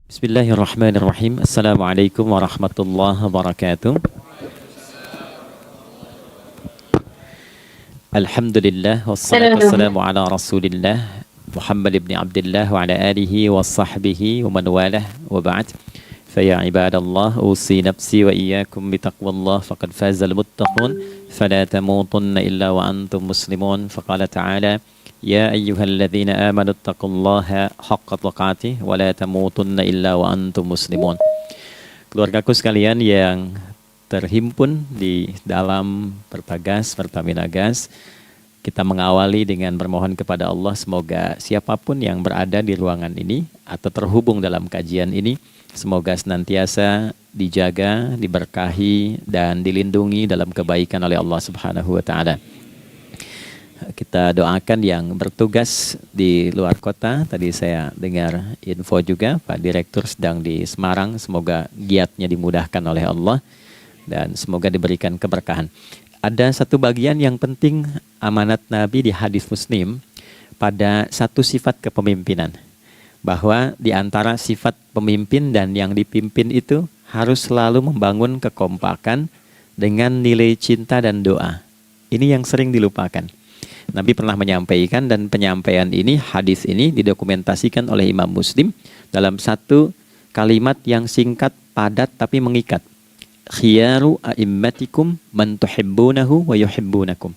Bismillahirrahmanirrahim. Assalamualaikum warahmatullahi wabarakatuh. Alhamdulillah wassalatu wassalamu ala Rasulillah Muhammad ibn Abdullah wa ala alihi wa sahbihi wa man walah wa ba'd. Faya ibadallah usi nafsi wa iyyakum bitaqwallah faqad fazal muttaqun fala tamutunna illa wa antum muslimun. Faqala ta'ala Ya ayyuhalladzina amanu taqullaha haqqa tuqatih wa la tamutunna illa wa antum muslimun. Keluargaku sekalian yang terhimpun di dalam Pertagas, Pertamina Gas, kita mengawali dengan bermohon kepada Allah semoga siapapun yang berada di ruangan ini atau terhubung dalam kajian ini, semoga senantiasa dijaga, diberkahi dan dilindungi dalam kebaikan oleh Allah Subhanahu wa taala. Kita doakan yang bertugas di luar kota. Tadi saya dengar info juga Pak Direktur sedang di Semarang. Semoga giatnya dimudahkan oleh Allah dan semoga diberikan keberkahan. Ada satu bagian yang penting amanat Nabi di hadis Muslim pada satu sifat kepemimpinan. Bahwa di antara sifat pemimpin dan yang dipimpin itu harus selalu membangun kekompakan dengan nilai cinta dan doa. Ini yang sering dilupakan. Nabi pernah menyampaikan dan penyampaian ini, hadis ini didokumentasikan oleh Imam Muslim dalam satu kalimat yang singkat, padat tapi mengikat. Khiyaru a'immatikum man tuhibbunahu wa yuhibbunakum.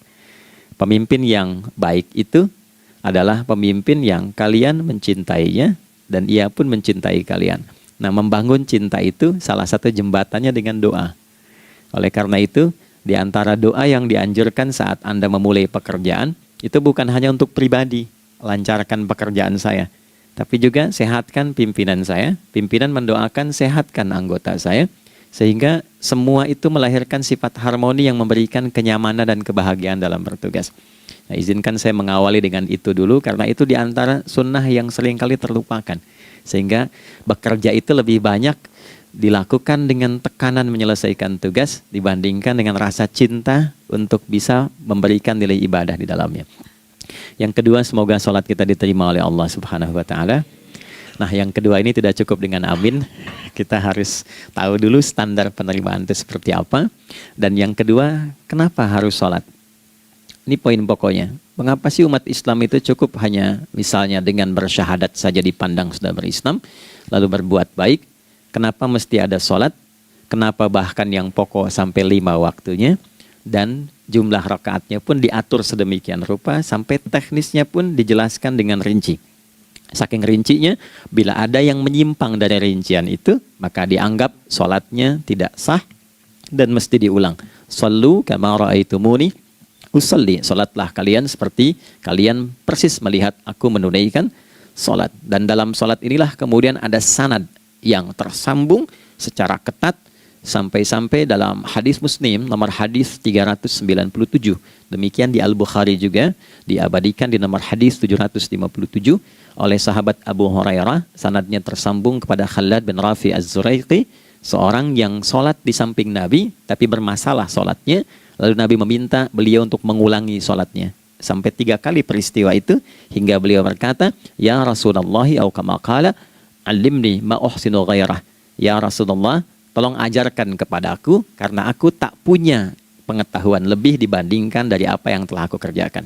Pemimpin yang baik itu adalah pemimpin yang kalian mencintainya dan ia pun mencintai kalian. Nah, membangun cinta itu salah satu jembatannya dengan doa. Oleh karena itu, di antara doa yang dianjurkan saat Anda memulai pekerjaan, itu bukan hanya untuk pribadi, lancarkan pekerjaan saya. Tapi juga sehatkan pimpinan saya, pimpinan mendoakan sehatkan anggota saya, sehingga semua itu melahirkan sifat harmoni yang memberikan kenyamanan dan kebahagiaan dalam bertugas. Nah, izinkan saya mengawali dengan itu dulu, karena itu di antara sunnah yang seringkali terlupakan. Sehingga bekerja itu lebih banyak dilakukan dengan tekanan menyelesaikan tugas dibandingkan dengan rasa cinta untuk bisa memberikan nilai ibadah di dalamnya. Yang kedua, semoga sholat kita diterima oleh Allah Subhanahu wa taala. Nah, yang kedua ini tidak cukup dengan amin. Kita harus tahu dulu standar penerimaan itu seperti apa. Dan yang kedua, kenapa harus sholat? Ini poin pokoknya. Mengapa sih umat Islam itu cukup hanya misalnya dengan bersyahadat saja dipandang sudah berislam, lalu berbuat baik? Kenapa mesti ada sholat? Kenapa bahkan yang pokok sampai 5 waktunya? Dan jumlah rakaatnya pun diatur sedemikian rupa sampai teknisnya pun dijelaskan dengan rinci. Saking rincinya, bila ada yang menyimpang dari rincian itu, maka dianggap sholatnya tidak sah dan mesti diulang. Shallu kama ra'aitumuni usalli. Sholatlah kalian seperti kalian persis melihat aku menunaikan sholat. Dan dalam sholat inilah kemudian ada sanad yang tersambung secara ketat sampai-sampai dalam hadis Muslim nomor hadis 397. Demikian di Al-Bukhari juga diabadikan di nomor hadis 757 oleh sahabat Abu Hurairah. Sanadnya tersambung kepada Khalad bin Rafi Az-Zuraiqi, seorang yang sholat di samping Nabi tapi bermasalah sholatnya. Lalu Nabi meminta beliau untuk mengulangi sholatnya. Sampai 3 kali peristiwa itu hingga beliau berkata, Ya Rasulullah au kama qala Alimni ma uhsinu ghairah. Ya Rasulullah, tolong ajarkan kepadaku karena aku tak punya pengetahuan lebih dibandingkan dari apa yang telah aku kerjakan.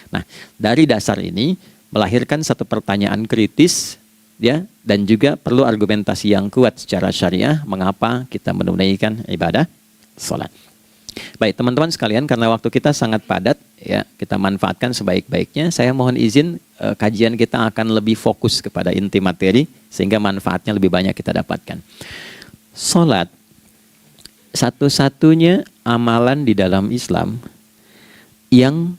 Nah, dari dasar ini melahirkan satu pertanyaan kritis ya, dan juga perlu argumentasi yang kuat secara syariah mengapa kita menunaikan ibadah salat. Baik teman-teman sekalian, karena waktu kita sangat padat ya, kita manfaatkan sebaik-baiknya. Saya mohon izin kajian kita akan lebih fokus kepada inti materi sehingga manfaatnya lebih banyak kita dapatkan. Salat satu-satunya amalan di dalam Islam yang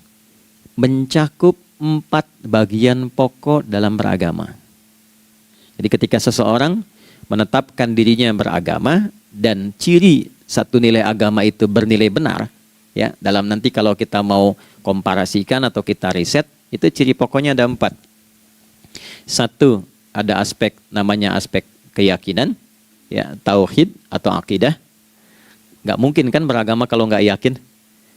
mencakup 4 bagian pokok dalam beragama. Jadi ketika seseorang menetapkan dirinya beragama dan ciri satu nilai agama itu bernilai benar, ya, dalam nanti kalau kita mau komparasikan atau kita riset, itu ciri pokoknya ada 4. Satu, ada aspek namanya aspek keyakinan, ya, tauhid atau akidah. Nggak mungkin kan beragama kalau nggak yakin.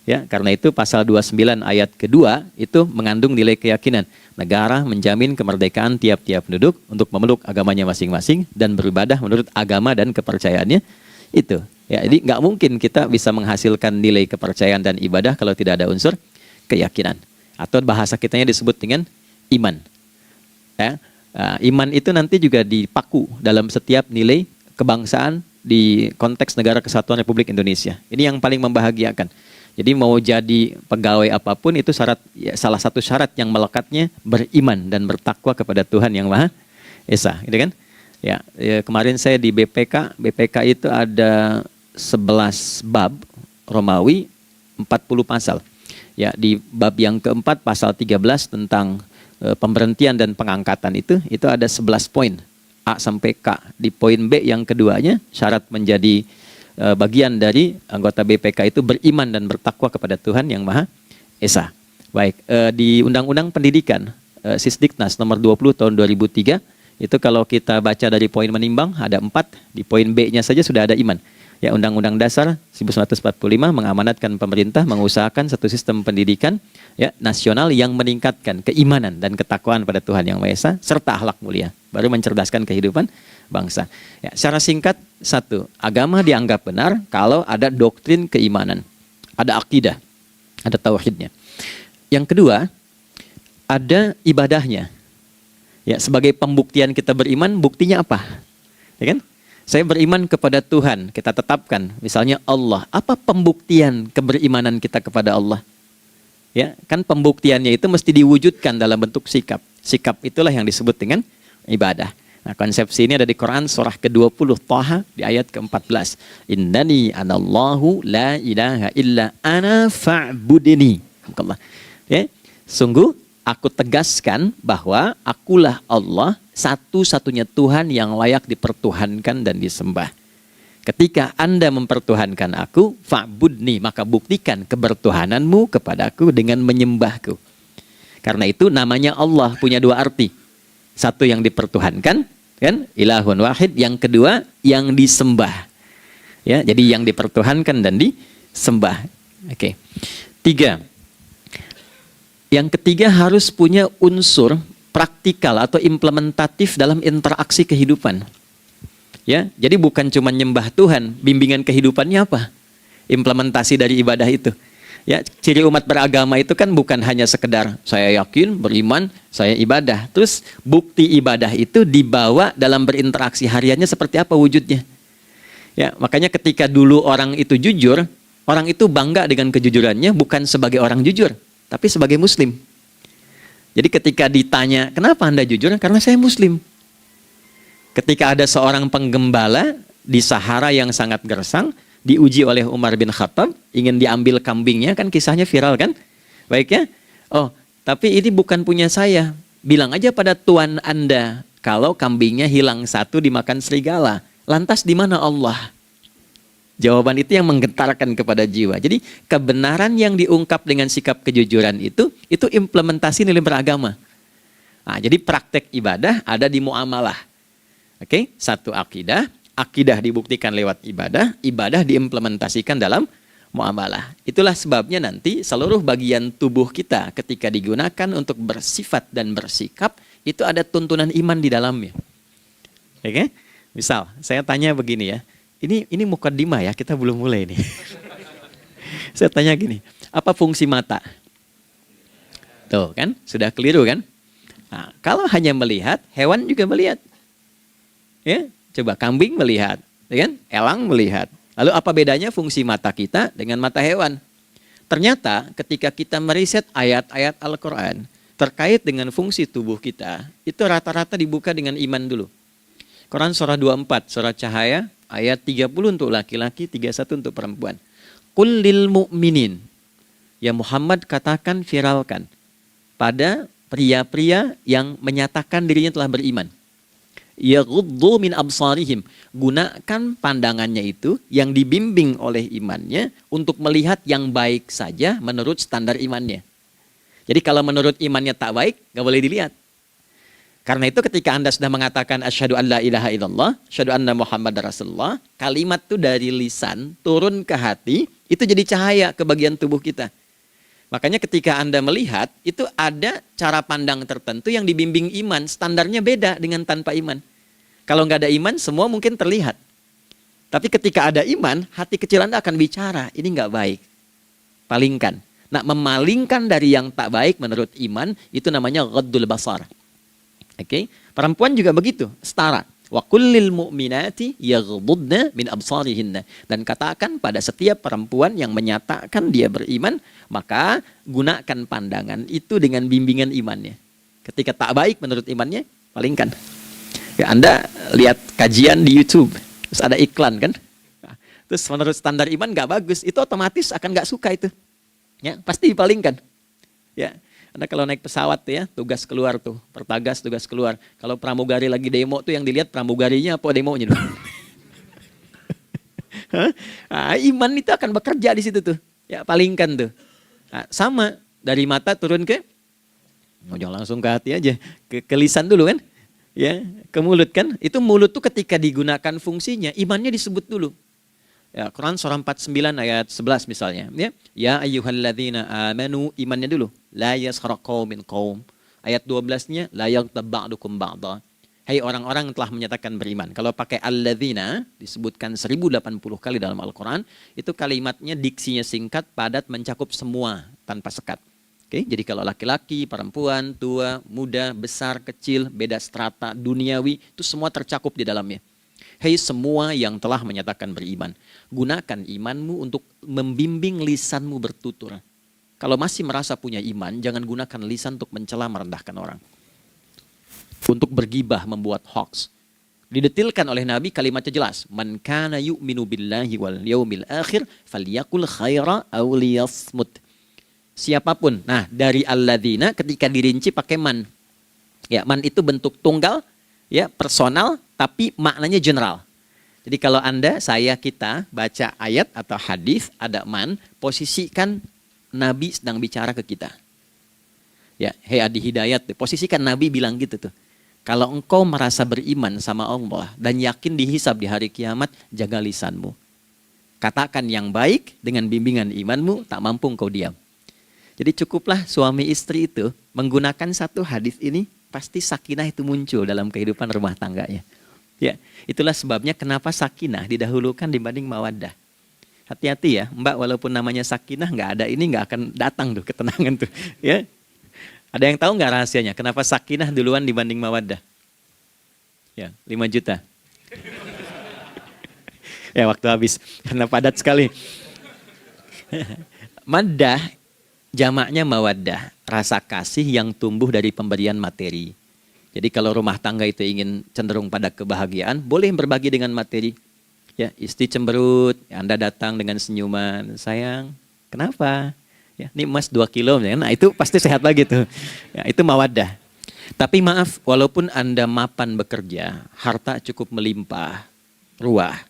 Ya, karena itu pasal 29 ayat kedua itu mengandung nilai keyakinan. Negara menjamin kemerdekaan tiap-tiap penduduk untuk memeluk agamanya masing-masing dan beribadah menurut agama dan kepercayaannya itu. Ya, jadi nggak mungkin kita bisa menghasilkan nilai kepercayaan dan ibadah kalau tidak ada unsur keyakinan. Atau bahasa kitanya disebut dengan iman. Ya, iman itu nanti juga dipaku dalam setiap nilai kebangsaan di konteks Negara Kesatuan Republik Indonesia. Ini yang paling membahagiakan. Jadi mau jadi pegawai apapun itu syarat, ya, salah satu syarat yang melekatnya beriman dan bertakwa kepada Tuhan Yang Maha Esa, gitu kan? Ya, kemarin saya di BPK itu ada 11 bab Romawi, 40 pasal. Ya, di bab yang keempat pasal 13 tentang pemberhentian dan pengangkatan itu ada 11 poin A sampai K. Di poin B yang keduanya syarat menjadi bagian dari anggota BPK itu beriman dan bertakwa kepada Tuhan Yang Maha Esa. Baik, di Undang-Undang Pendidikan Sisdiknas nomor 20 tahun 2003 itu kalau kita baca dari poin menimbang ada 4, di poin B-nya saja sudah ada iman. Ya, Undang-Undang Dasar 1945 mengamanatkan pemerintah mengusahakan satu sistem pendidikan ya nasional yang meningkatkan keimanan dan ketakwaan pada Tuhan Yang Maha Esa serta akhlak mulia, baru mencerdaskan kehidupan bangsa. Ya, secara singkat, satu, agama dianggap benar kalau ada doktrin keimanan, ada akidah, ada tauhidnya. Yang kedua, ada ibadahnya. Ya, sebagai pembuktian kita beriman, buktinya apa? Ya kan? Saya beriman kepada Tuhan, kita tetapkan, misalnya Allah. Apa pembuktian keberimanan kita kepada Allah? Ya, kan pembuktiannya itu mesti diwujudkan dalam bentuk sikap. Sikap itulah yang disebut dengan ibadah. Nah, konsepsi ini ada di Quran surah ke-20 Thaha di ayat ke-14. Innani anallahu la ilaha illa ana fa'budini. Ya, sungguh aku tegaskan bahwa akulah Allah, satu-satunya Tuhan yang layak dipertuhankan dan disembah. Ketika Anda mempertuhankan aku, fa'budni, maka buktikan kebertuhananmu kepadaku dengan menyembahku. Karena itu namanya Allah punya dua arti. Satu yang dipertuhankan, kan? Ilahun wahid. Yang kedua yang disembah. Ya, jadi yang dipertuhankan dan disembah. Oke. 3. Yang ketiga harus punya unsur praktikal atau implementatif dalam interaksi kehidupan. Ya, jadi bukan cuma nyembah Tuhan, bimbingan kehidupannya apa? Implementasi dari ibadah itu. Ya, ciri umat beragama itu kan bukan hanya sekedar saya yakin, beriman, saya ibadah. Terus bukti ibadah itu dibawa dalam berinteraksi hariannya seperti apa wujudnya. Ya, makanya ketika dulu orang itu jujur, orang itu bangga dengan kejujurannya bukan sebagai orang jujur, tapi sebagai muslim. Jadi ketika ditanya, kenapa Anda jujur? Karena saya muslim. Ketika ada seorang penggembala di Sahara yang sangat gersang, diuji oleh Umar bin Khattab, ingin diambil kambingnya, kan kisahnya viral kan? Baik ya? Oh, tapi ini bukan punya saya. Bilang aja pada tuan Anda, kalau kambingnya hilang satu dimakan serigala. Lantas di mana Allah? Jawaban itu yang menggetarkan kepada jiwa. Jadi kebenaran yang diungkap dengan sikap kejujuran itu implementasi nilai beragama. Nah, jadi praktek ibadah ada di muamalah. Oke, satu akidah. Akidah dibuktikan lewat ibadah, ibadah diimplementasikan dalam muamalah. Itulah sebabnya nanti seluruh bagian tubuh kita ketika digunakan untuk bersifat dan bersikap, itu ada tuntunan iman di dalamnya. Oke? Misal, saya tanya begini ya, ini mukaddimah ya, kita belum mulai nih. Saya tanya gini, apa fungsi mata? Tuh kan, sudah keliru kan? Nah, kalau hanya melihat, hewan juga melihat. Ya? Coba kambing melihat, ya kan? Elang melihat. Lalu apa bedanya fungsi mata kita dengan mata hewan? Ternyata ketika kita meriset ayat-ayat Al-Quran terkait dengan fungsi tubuh kita, itu rata-rata dibuka dengan iman dulu. Quran surah 24, surah Cahaya, ayat 30 untuk laki-laki, 31 untuk perempuan. Qul lil mu'minin. Ya Muhammad katakan, viralkan pada pria-pria yang menyatakan dirinya telah beriman. Yaghuddu min absarihim, gunakan pandangannya itu yang dibimbing oleh imannya untuk melihat yang baik saja menurut standar imannya. Jadi kalau menurut imannya tak baik, nggak boleh dilihat. Karena itu ketika Anda sudah mengatakan asyhadu an la ilaha illallah, asyhadu anna Muhammad Rasulullah, kalimat itu dari lisan turun ke hati, Itu jadi cahaya ke bagian tubuh kita. Makanya ketika Anda melihat, itu ada cara pandang tertentu yang dibimbing iman. Standarnya beda dengan tanpa iman. Kalau nggak ada iman, semua mungkin terlihat. Tapi ketika ada iman, hati kecil Anda akan bicara, ini nggak baik. Palingkan. Nah, memalingkan dari yang tak baik menurut iman, itu namanya ghaddul basar. Oke? Perempuan juga begitu, setara. Wa kullil mu'minati yaghdudna min absarihinna. Dan katakan pada setiap perempuan yang menyatakan dia beriman, maka gunakan pandangan itu dengan bimbingan imannya. Ketika tak baik menurut imannya, palingkan. Ya, Anda lihat kajian di YouTube, terus ada iklan kan? Nah, terus menurut standar iman nggak bagus, itu otomatis akan nggak suka itu. Ya, pasti dipalingkan. Ya. Anda kalau naik pesawat ya, tugas keluar tuh, pertagas tugas keluar. Kalau pramugari lagi demo tuh yang dilihat pramugarinya apa demonya tuh. Nah, iman itu akan bekerja di situ tuh. Ya, palingkan tuh. Nah, sama dari mata turun ke, jangan langsung ke hati aja, ke lisan dulu kan. Ya, ke mulut kan. Itu mulut tuh ketika digunakan fungsinya, imannya disebut dulu. Ya, Quran surah 49 ayat 11 misalnya, ya. Ya ayyuhalladzina amanu, imannya dulu. La yaskhar qaumin qaum. Ayat 12-nya la yaghtab ba'dukum ba'dha. Hai orang-orang yang telah menyatakan beriman. Kalau pakai alladzina disebutkan 1080 kali dalam Al-Qur'an, itu kalimatnya diksinya singkat, padat, mencakup semua tanpa sekat. Oke, jadi kalau laki-laki, perempuan, tua, muda, besar, kecil, beda strata, duniawi, itu semua tercakup di dalamnya. Hei semua yang telah menyatakan beriman, gunakan imanmu untuk membimbing lisanmu bertutur. Kalau masih merasa punya iman, jangan gunakan lisan untuk mencela merendahkan orang. Untuk bergibah, membuat hoax. Didetilkan oleh Nabi kalimatnya jelas. Man kana yu'minu billahi wal yaumil akhir falyakul khaira aw liyasmut. Siapapun. Nah, dari alladzina ketika dirinci pakai man. Ya, man itu bentuk tunggal, ya, personal, tapi maknanya general. Jadi kalau Anda, saya, kita baca ayat atau hadis ada man, posisikan Nabi sedang bicara ke kita. Ya, hei Adi Hidayat, posisikan Nabi bilang gitu tuh. Kalau engkau merasa beriman sama Allah dan yakin dihisab di hari kiamat, jaga lisanmu. Katakan yang baik dengan bimbingan imanmu, tak mampu engkau diam. Jadi cukuplah suami istri itu menggunakan satu hadis ini, pasti sakinah itu muncul dalam kehidupan rumah tangganya. Ya, itulah sebabnya kenapa sakinah didahulukan dibanding mawaddah. Hati-hati ya, Mbak, walaupun namanya sakinah nggak ada ini nggak akan datang tuh ketenangan tuh. Ya, ada yang tahu nggak rahasianya? Kenapa sakinah duluan dibanding mawaddah? Ya, 5 juta. Ya, waktu habis karena padat sekali. Maddah jamaknya mawaddah, rasa kasih yang tumbuh dari pemberian materi. Jadi kalau rumah tangga itu ingin cenderung pada kebahagiaan, boleh berbagi dengan materi. Ya, istri cemberut, Anda datang dengan senyuman, sayang, kenapa? Ya, ini emas 2 kilo, nah itu pasti sehat lagi tuh. Ya, itu mawaddah. Tapi maaf, walaupun Anda mapan bekerja, harta cukup melimpah, ruah,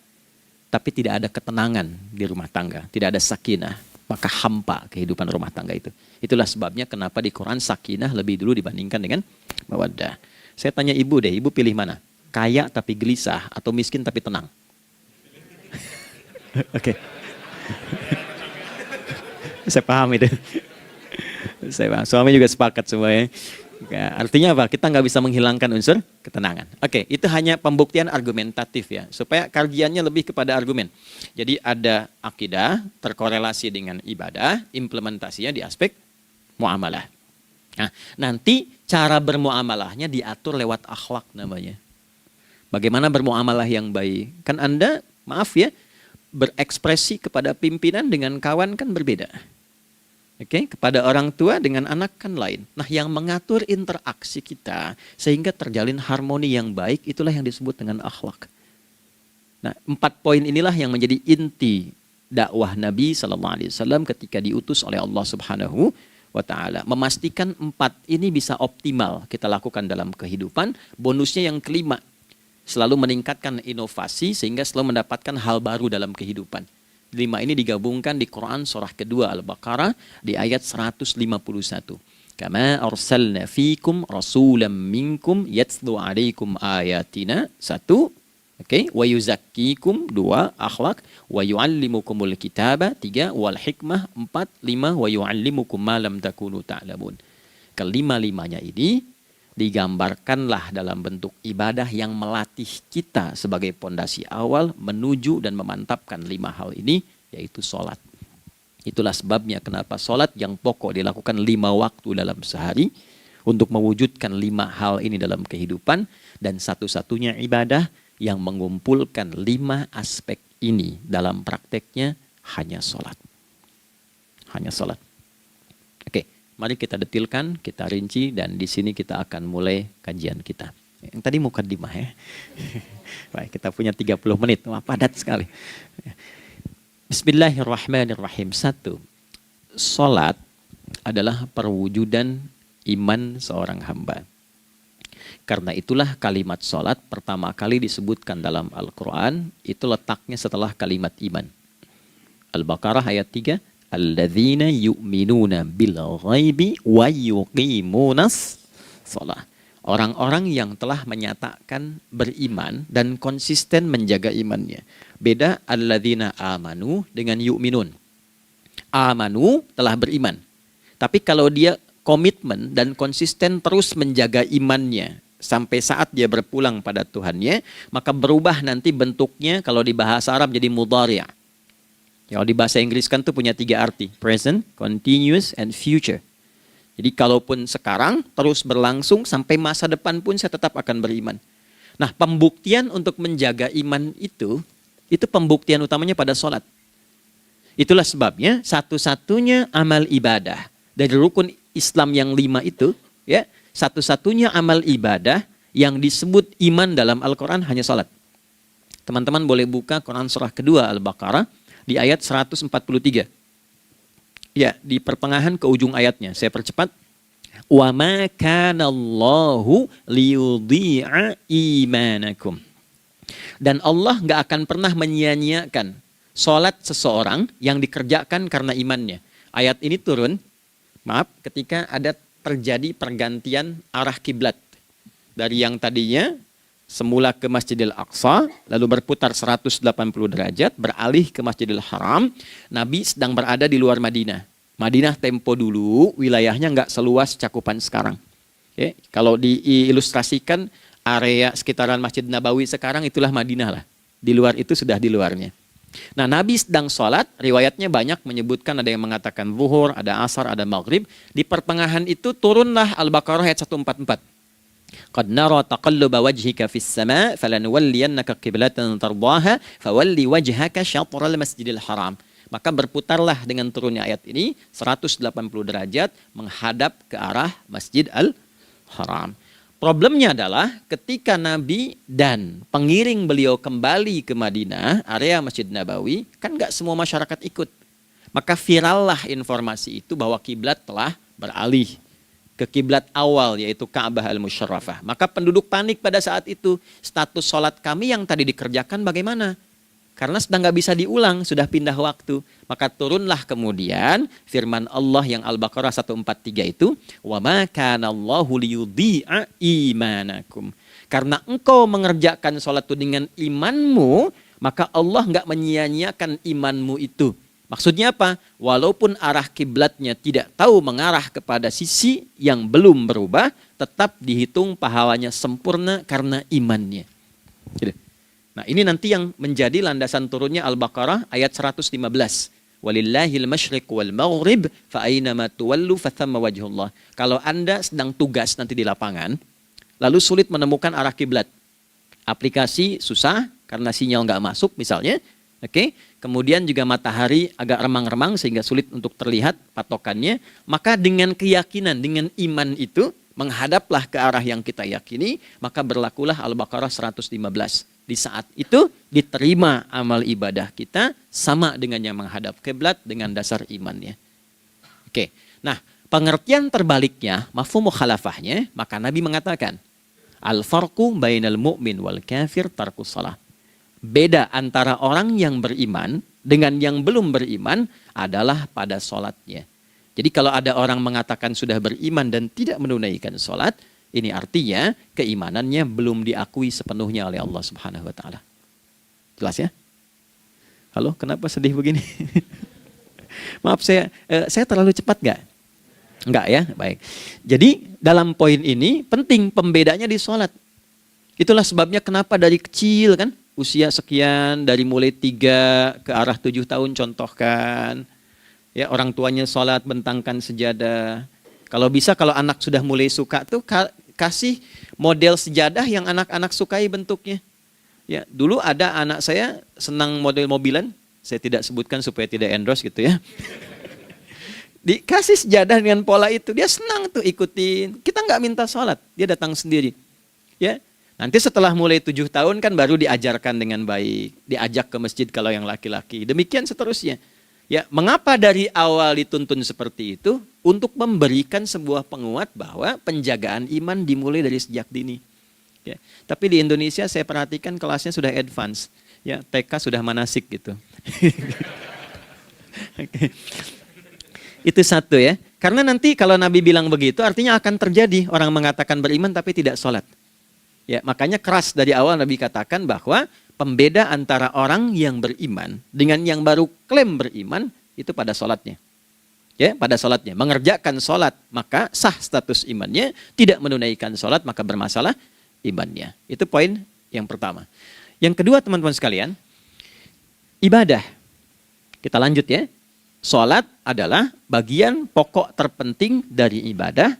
tapi tidak ada ketenangan di rumah tangga, tidak ada sakinah, maka hampa kehidupan rumah tangga itu. Itulah sebabnya kenapa di Quran sakinah lebih dulu dibandingkan dengan mawaddah. Saya tanya ibu deh, ibu pilih mana? Kaya tapi gelisah atau miskin tapi tenang? Oke. Saya paham itu. Saya paham. Suami juga sepakat semua ya. Artinya apa? Kita nggak bisa menghilangkan unsur ketenangan. Oke, itu hanya pembuktian argumentatif ya. Supaya kajiannya lebih kepada argumen. Jadi ada akidah terkorelasi dengan ibadah, implementasinya di aspek muamalah. Nah, nanti cara bermuamalahnya diatur lewat akhlak namanya. Bagaimana bermuamalah yang baik? Kan Anda, maaf ya, berekspresi kepada pimpinan dengan kawan kan berbeda. Oke, kepada orang tua dengan anak kan lain. Nah, yang mengatur interaksi kita sehingga terjalin harmoni yang baik, itulah yang disebut dengan akhlak. Nah, 4 poin inilah yang menjadi inti dakwah Nabi SAW ketika diutus oleh Allah Subhanahu wa ta'ala. Memastikan 4 ini bisa optimal kita lakukan dalam kehidupan. Bonusnya yang kelima, selalu meningkatkan inovasi sehingga selalu mendapatkan hal baru dalam kehidupan. 5 ini digabungkan di Quran surah kedua Al-Baqarah di ayat 151. Kama arsalna fikum rasulam minkum yatslu alaikum ayatina. 1. Oke, wa yuzakkikum 2, akhlak, wa yu'allimukumul kitaba 3, wal hikmah 4, 5, wa yu'allimukum ma lam takunu ta'lamun. Kelima-limanya ini digambarkanlah dalam bentuk ibadah yang melatih kita sebagai pondasi awal menuju dan memantapkan 5 hal ini, yaitu sholat. Itulah sebabnya kenapa sholat yang pokok dilakukan 5 waktu dalam sehari untuk mewujudkan 5 hal ini dalam kehidupan, dan satu-satunya ibadah yang mengumpulkan 5 aspek ini dalam prakteknya hanya sholat. Hanya sholat. Oke, mari kita detilkan, kita rinci, dan di sini kita akan mulai kajian kita. Yang tadi mukadimah ya. Baik, kita punya 30 menit. Wah, padat sekali. Bismillahirrahmanirrahim. 1. Sholat adalah perwujudan iman seorang hamba. Karena itulah kalimat sholat pertama kali disebutkan dalam Al-Quran, itu letaknya setelah kalimat iman. Al-Baqarah ayat 3, Alladzina yu'minuna bil ghaibi wa yuqimunas sholat. Orang-orang yang telah menyatakan beriman dan konsisten menjaga imannya. Beda alladzina amanu dengan yu'minun. Amanu telah beriman. Tapi kalau dia komitmen dan konsisten terus menjaga imannya sampai saat dia berpulang pada Tuhannya, maka berubah nanti bentuknya kalau di bahasa Arab jadi mudhari'. Kalau di bahasa Inggris kan tuh punya 3 arti, present, continuous, and future. Jadi kalaupun sekarang terus berlangsung sampai masa depan pun saya tetap akan beriman. Nah, pembuktian untuk menjaga iman itu pembuktian utamanya pada sholat. Itulah sebabnya satu-satunya amal ibadah dari rukun Islam yang 5 itu, ya, satu-satunya amal ibadah yang disebut iman dalam Al-Quran hanya salat. Teman-teman boleh buka Quran surah kedua Al-Baqarah di ayat 143. Ya, di pertengahan ke ujung ayatnya. Saya percepat. Wa ma kana Allahu liyudhi'a imanakum. Dan Allah nggak akan pernah menyia-nyiakan salat seseorang yang dikerjakan karena imannya. Ayat ini turun, ketika ada terjadi pergantian arah kiblat dari yang tadinya semula ke Masjidil Aqsa, lalu berputar 180 derajat, beralih ke Masjidil Haram. Nabi sedang berada di luar Madinah. Madinah tempo dulu wilayahnya nggak seluas cakupan sekarang. Oke, kalau diilustrasikan area sekitaran Masjid Nabawi sekarang itulah Madinah lah. Di luar itu sudah di luarnya. Nah, Nabi sedang sholat, riwayatnya banyak menyebutkan ada yang mengatakan zuhur, ada asar, ada maghrib. Di pertengahan itu turunlah Al-Baqarah ayat 144. Qad nara taqalluba wajhika fis sama' falanuwalliyannaka qiblatan tardaha fawalli wajhaka syatral masjidil haram. Maka berputarlah dengan turunnya ayat ini 180 derajat menghadap ke arah Masjid Al-Haram. Problemnya adalah ketika Nabi dan pengiring beliau kembali ke Madinah, area Masjid Nabawi, kan nggak semua masyarakat ikut. Maka virallah informasi itu bahwa kiblat telah beralih ke kiblat awal, yaitu Ka'bah Al-Musyarrafah. Maka penduduk panik pada saat itu. Status sholat kami yang tadi dikerjakan bagaimana? Karena sedang nggak bisa diulang, sudah pindah waktu. Maka turunlah kemudian firman Allah yang Al-Baqarah 143 itu, wa ma kana Allahu liyudhi'a imanakum. Karena engkau mengerjakan sholat itu dengan imanmu, maka Allah nggak menyia-nyiakan imanmu itu. Maksudnya apa? Walaupun arah kiblatnya tidak tahu mengarah kepada sisi yang belum berubah, tetap dihitung pahalanya sempurna karena imannya. Gitu. Nah, ini nanti yang menjadi landasan turunnya Al-Baqarah ayat 115. Walillahil masyriq wal maghrib fa aynama tuwallu fathamma wajhullah. Kalau Anda sedang tugas nanti di lapangan, lalu sulit menemukan arah kiblat. Aplikasi susah karena sinyal nggak masuk misalnya. Oke, kemudian juga matahari agak remang-remang sehingga sulit untuk terlihat patokannya. Maka dengan keyakinan, dengan iman itu, menghadaplah ke arah yang kita yakini, maka berlakulah Al-Baqarah 115. Di saat itu diterima amal ibadah kita sama dengan yang menghadap kiblat dengan dasar imannya. Oke, nah pengertian terbaliknya, mafhum mukhalafahnya, maka Nabi mengatakan, al-farqu bainal mu'min wal kafir tarkus salah. Beda antara orang yang beriman dengan yang belum beriman adalah pada sholatnya. Jadi kalau ada orang mengatakan sudah beriman dan tidak menunaikan sholat, ini artinya keimanannya belum diakui sepenuhnya oleh Allah Subhanahu wa Ta'ala. Jelas ya? Halo, kenapa sedih begini? Maaf, saya terlalu cepat nggak? Enggak ya, baik. Jadi dalam poin ini penting pembedanya di sholat. Itulah sebabnya kenapa dari kecil kan, usia sekian, dari mulai 3 ke arah 7 tahun contohkan. Ya, orang tuanya sholat bentangkan sejadah. Kalau bisa, kalau anak sudah mulai suka tuh kasih model sejadah yang anak-anak sukai bentuknya. Ya, dulu ada anak saya senang model mobilan, saya tidak sebutkan supaya tidak endorse gitu ya. Dikasih sejadah dengan pola itu, dia senang tuh ikutin. Kita nggak minta sholat, dia datang sendiri. Ya, nanti setelah mulai 7 tahun kan baru diajarkan dengan baik, diajak ke masjid kalau yang laki-laki. Demikian seterusnya. Ya, mengapa dari awal dituntun seperti itu? Untuk memberikan sebuah penguat bahwa penjagaan iman dimulai dari sejak dini. Ya, tapi di Indonesia saya perhatikan kelasnya sudah advance. Ya, TK sudah manasik gitu. Okay. Itu satu ya. Karena nanti kalau Nabi bilang begitu artinya akan terjadi orang mengatakan beriman tapi tidak sholat. Ya, makanya keras dari awal Nabi katakan bahwa pembeda antara orang yang beriman dengan yang baru klaim beriman itu pada sholatnya. Ya, pada sholatnya. Mengerjakan sholat maka sah status imannya, tidak menunaikan sholat maka bermasalah imannya. Itu poin yang pertama. Yang kedua teman-teman sekalian, ibadah. Kita lanjut ya. Sholat adalah bagian pokok terpenting dari ibadah.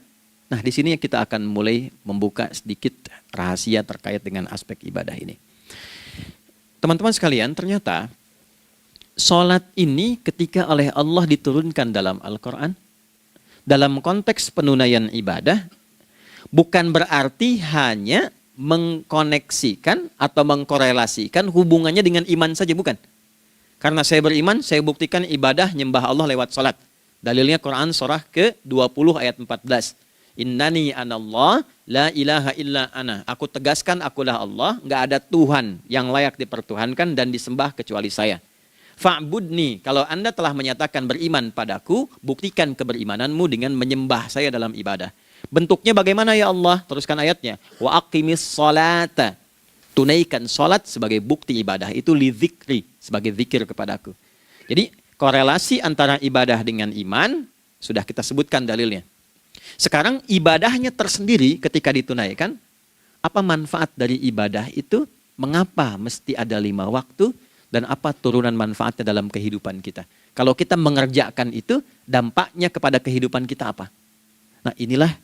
Nah, di sini kita akan mulai membuka sedikit rahasia terkait dengan aspek ibadah ini. Teman-teman sekalian, ternyata sholat ini ketika oleh Allah diturunkan dalam Al-Quran, dalam konteks penunaian ibadah, bukan berarti hanya mengkoneksikan atau mengkorelasikan hubungannya dengan iman saja, bukan. Karena saya beriman, saya buktikan ibadah nyembah Allah lewat sholat. Dalilnya Quran surah ke-20 ayat 14. Innani anallah la ilaha illa ana. Aku tegaskan akulah Allah, nggak ada Tuhan yang layak dipertuhankan dan disembah kecuali saya. Fa'budni, kalau Anda telah menyatakan beriman padaku, buktikan keberimananmu dengan menyembah saya dalam ibadah. Bentuknya bagaimana ya Allah? Teruskan ayatnya. Wa aqimis sholata. Tunaikan sholat sebagai bukti ibadah. Itu li dzikri, sebagai zikir kepadaku. Jadi korelasi antara ibadah dengan iman, sudah kita sebutkan dalilnya. Sekarang ibadahnya tersendiri ketika ditunaikan, apa manfaat dari ibadah itu? Mengapa mesti ada 5 waktu? Dan apa turunan manfaatnya dalam kehidupan kita? Kalau kita mengerjakan itu, dampaknya kepada kehidupan kita apa? Nah, inilah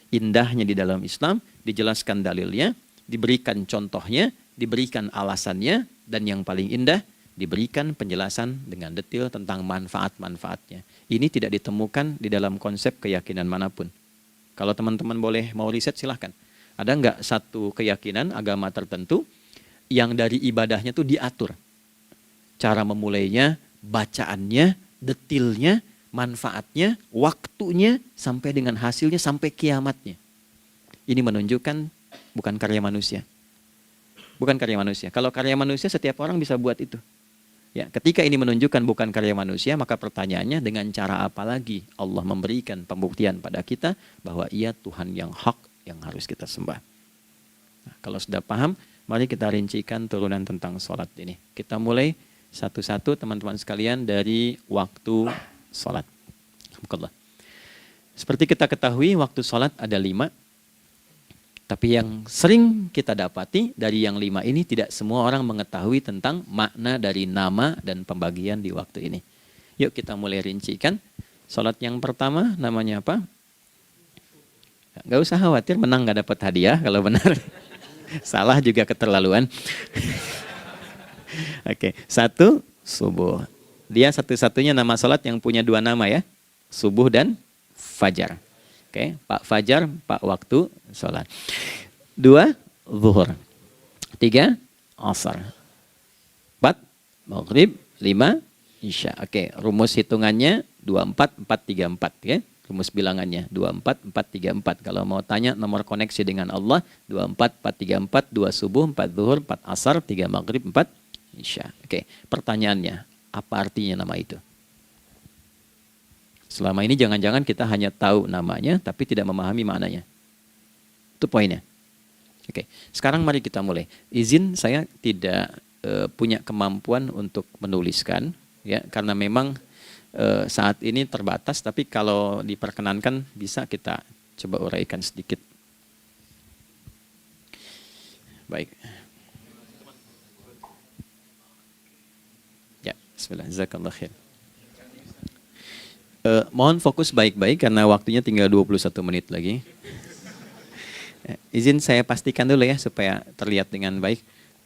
indahnya di dalam Islam, dijelaskan dalilnya, diberikan contohnya, diberikan alasannya, dan yang paling indah, diberikan penjelasan dengan detail tentang manfaat-manfaatnya. Ini tidak ditemukan di dalam konsep keyakinan manapun. Kalau teman-teman boleh mau riset silahkan. Ada nggak satu keyakinan agama tertentu yang dari ibadahnya tuh diatur? Cara memulainya, bacaannya, detailnya, manfaatnya, waktunya, sampai dengan hasilnya, sampai kiamatnya. Ini menunjukkan bukan karya manusia. Bukan karya manusia. Kalau karya manusia setiap orang bisa buat itu. Ya, ketika ini menunjukkan bukan karya manusia, maka pertanyaannya dengan cara apa lagi Allah memberikan pembuktian pada kita bahwa Ia Tuhan yang hak yang harus kita sembah. Nah, kalau sudah paham, mari kita rincikan turunan tentang sholat ini. Kita mulai satu-satu teman-teman sekalian dari waktu sholat. Seperti kita ketahui waktu sholat ada 5. Tapi yang sering kita dapati dari yang 5 ini tidak semua orang mengetahui tentang makna dari nama dan pembagian di waktu ini. Yuk kita mulai rincikan. Sholat yang pertama namanya apa? Gak usah khawatir menang gak dapat hadiah kalau benar. Salah juga keterlaluan. Oke, 1 subuh. Dia satu-satunya nama sholat yang punya 2 nama ya. Subuh dan fajar. Oke, Pak Fajar, Pak waktu sholat. 2, zuhur. 3, asar. 4, maghrib. 5, isya. Oke, rumus hitungannya 24, 4, 3, 4. Ya. Rumus bilangannya 24, 4, 3, 4. Kalau mau tanya nomor koneksi dengan Allah, 24, 4, 3, 4, 2 subuh, 4 zuhur, 4 asar, 3 maghrib, 4 isya. Oke, pertanyaannya, apa artinya nama itu? Selama ini jangan-jangan kita hanya tahu namanya, tapi tidak memahami maknanya. Itu poinnya. Oke, sekarang mari kita mulai. Izin saya tidak punya kemampuan untuk menuliskan, ya, karena memang saat ini terbatas, tapi kalau diperkenankan bisa kita coba uraikan sedikit. Baik. Ya, bismillah, jazakallah khair. Mohon fokus baik-baik karena waktunya tinggal 21 menit lagi. Izin saya pastikan dulu ya supaya terlihat dengan baik.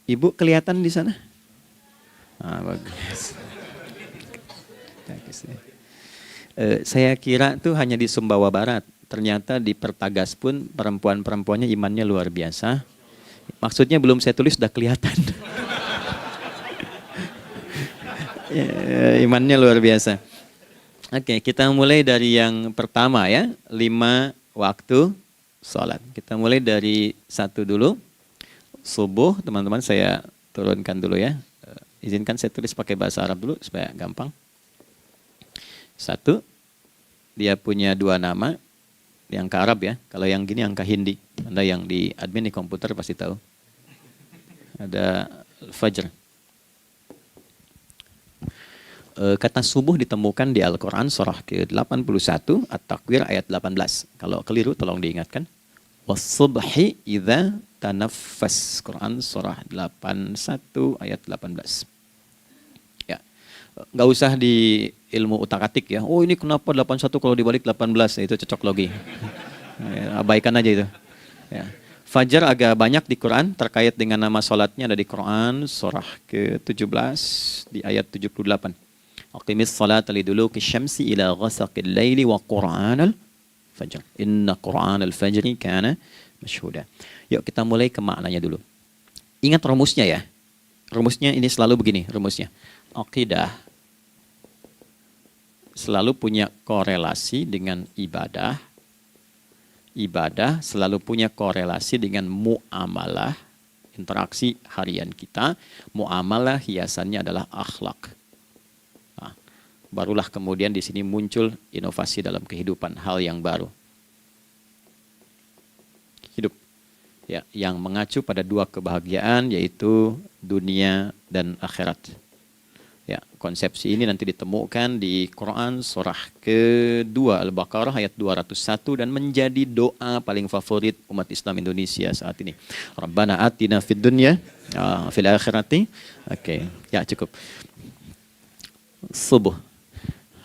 Ibu kelihatan di sana? Bagus. Saya kira tuh hanya di Sumbawa Barat. Ternyata di Pertagas pun perempuan-perempuannya imannya luar biasa. Maksudnya belum saya tulis sudah kelihatan. Imannya luar biasa. Oke, kita mulai dari yang pertama ya. 5 waktu sholat. Kita mulai dari 1 dulu. Subuh, teman-teman saya turunkan dulu ya. Izinkan saya tulis pakai bahasa Arab dulu supaya gampang. 1, dia punya 2 nama. Yang ke Arab ya. Kalau yang gini angka Hindi. Anda yang di admin di komputer pasti tahu. Ada Fajr. Kata subuh ditemukan di Al-Quran surah ke-81 At-Takwir ayat 18. Kalau keliru tolong diingatkan. Was-subhi idza tanaffas. Quran surah 81 ayat 18. Ya. Nggak usah di ilmu utak-atik ya. Oh ini kenapa 81 kalau dibalik 18? Itu cocok logi. Abaikan aja itu. Ya. Fajar agak banyak di Quran terkait dengan nama sholatnya ada di Quran surah ke-17 di ayat 78. Aqimis salata liduluki syamsi ila ghasaqil laili wa Qur'anal fajr. Inna Qur'anal fajri kana masyhuda. Yuk kita mulai ke maknanya dulu. Ingat rumusnya ya. Rumusnya ini selalu begini rumusnya. Aqidah selalu punya korelasi dengan ibadah. Ibadah selalu punya korelasi dengan muamalah, interaksi harian kita. Muamalah hiasannya adalah akhlak. Nah, barulah kemudian di sini muncul inovasi dalam kehidupan, hal yang baru. Hidup ya, yang mengacu pada 2 kebahagiaan yaitu dunia dan akhirat. Ya, konsepsi ini nanti ditemukan di Quran surah ke-2 Al-Baqarah ayat 201 dan menjadi doa paling favorit umat Islam Indonesia saat ini. Rabbana atina fid dunya fil akhirati. Oke, ya cukup. Subuh.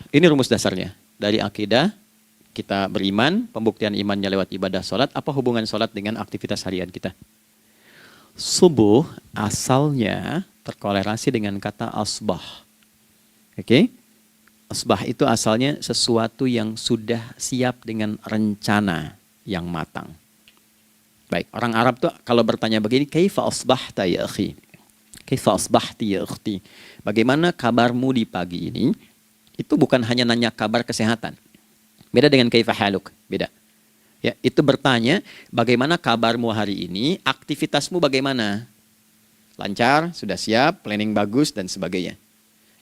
Ini rumus dasarnya. Dari akidah kita beriman, pembuktian imannya lewat ibadah salat. Apa hubungan salat dengan aktivitas harian kita? Subuh asalnya terkorelasi dengan kata asbah. Oke? Asbah itu asalnya sesuatu yang sudah siap dengan rencana yang matang. Baik, orang Arab tuh kalau bertanya begini, kaifa asbahta ya akhi? Kaifa asbahti ya ukhti? Bagaimana kabarmu di pagi ini? Itu bukan hanya nanya kabar kesehatan. Beda dengan kaifa haluk, beda. Ya, itu bertanya, bagaimana kabarmu hari ini? Aktivitasmu bagaimana? Lancar, sudah siap, planning bagus, dan sebagainya.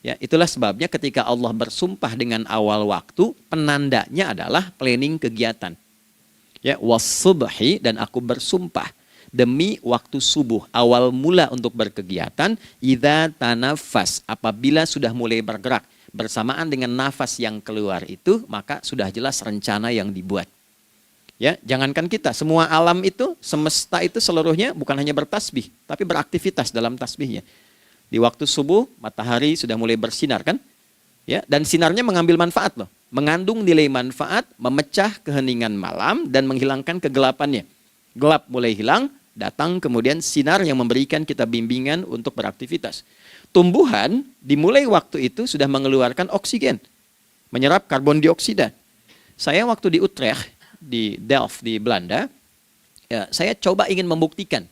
Ya, itulah sebabnya ketika Allah bersumpah dengan awal waktu, penandanya adalah planning kegiatan. Ya, was-subhi, dan aku bersumpah demi waktu subuh, awal mula untuk berkegiatan, idza tanafas, apabila sudah mulai bergerak, bersamaan dengan nafas yang keluar itu, maka sudah jelas rencana yang dibuat. Ya, jangankan kita, semua alam itu, semesta itu seluruhnya bukan hanya bertasbih, tapi beraktivitas dalam tasbihnya. Di waktu subuh, matahari sudah mulai bersinar kan? Ya, dan sinarnya mengambil manfaat loh. Mengandung nilai manfaat, memecah keheningan malam dan menghilangkan kegelapannya. Gelap mulai hilang, datang kemudian sinar yang memberikan kita bimbingan untuk beraktivitas. Tumbuhan dimulai waktu itu sudah mengeluarkan oksigen, menyerap karbon dioksida. Saya waktu di Utrecht, di Delft di Belanda, ya, saya coba ingin membuktikan.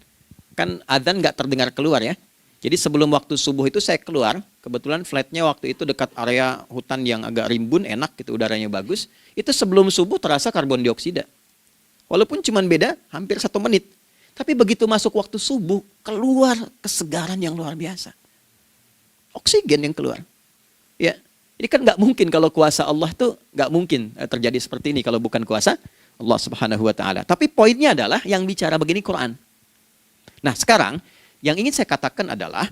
Kan adzan nggak terdengar keluar ya. Jadi sebelum waktu subuh itu saya keluar, kebetulan flatnya waktu itu dekat area hutan yang agak rimbun, enak gitu, udaranya bagus. Itu sebelum subuh terasa karbon dioksida. Walaupun cuma beda hampir 1 menit. Tapi begitu masuk waktu subuh, keluar kesegaran yang luar biasa. Oksigen yang keluar. Ya, ini kan nggak mungkin kalau kuasa Allah tuh nggak mungkin terjadi seperti ini kalau bukan kuasa Allah Subhanahu wa taala. Tapi poinnya adalah yang bicara begini Quran. Nah, sekarang yang ingin saya katakan adalah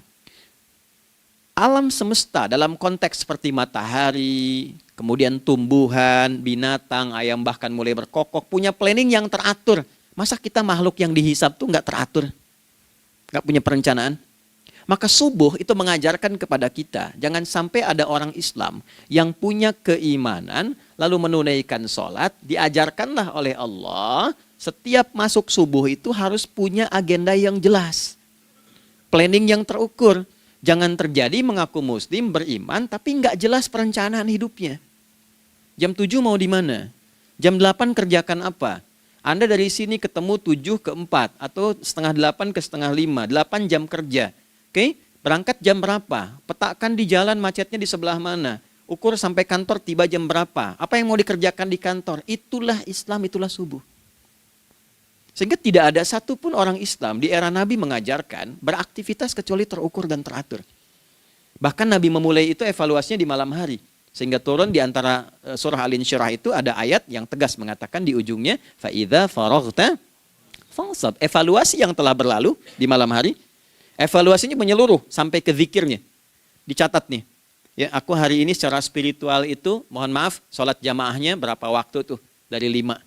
alam semesta dalam konteks seperti matahari, kemudian tumbuhan, binatang, ayam bahkan mulai berkokok, punya planning yang teratur. Masa kita makhluk yang dihisab tuh nggak teratur? Nggak punya perencanaan? Maka subuh itu mengajarkan kepada kita, jangan sampai ada orang Islam yang punya keimanan, lalu menunaikan sholat, diajarkanlah oleh Allah, setiap masuk subuh itu harus punya agenda yang jelas. Planning yang terukur. Jangan terjadi mengaku muslim, beriman, tapi nggak jelas perencanaan hidupnya. Jam 7 mau di mana? Jam 8 kerjakan apa? Anda dari sini ketemu 7 ke 4, atau setengah 8 ke setengah 5, 8 jam kerja. Oke, berangkat jam berapa? Petakan di jalan macetnya di sebelah mana? Ukur sampai kantor tiba jam berapa? Apa yang mau dikerjakan di kantor? Itulah Islam, itulah subuh. Sehingga tidak ada satupun orang Islam di era Nabi mengajarkan beraktivitas kecuali terukur dan teratur. Bahkan Nabi memulai itu evaluasinya di malam hari. Sehingga turun di antara surah Al-Insyirah itu ada ayat yang tegas mengatakan di ujungnya, فَإِذَا فَرَغْتَ فَانْصَبْ. Evaluasi yang telah berlalu di malam hari. Evaluasinya menyeluruh sampai ke zikirnya. Dicatat nih. Ya, aku hari ini secara spiritual itu, mohon maaf, sholat jamaahnya berapa waktu tuh? Dari 5.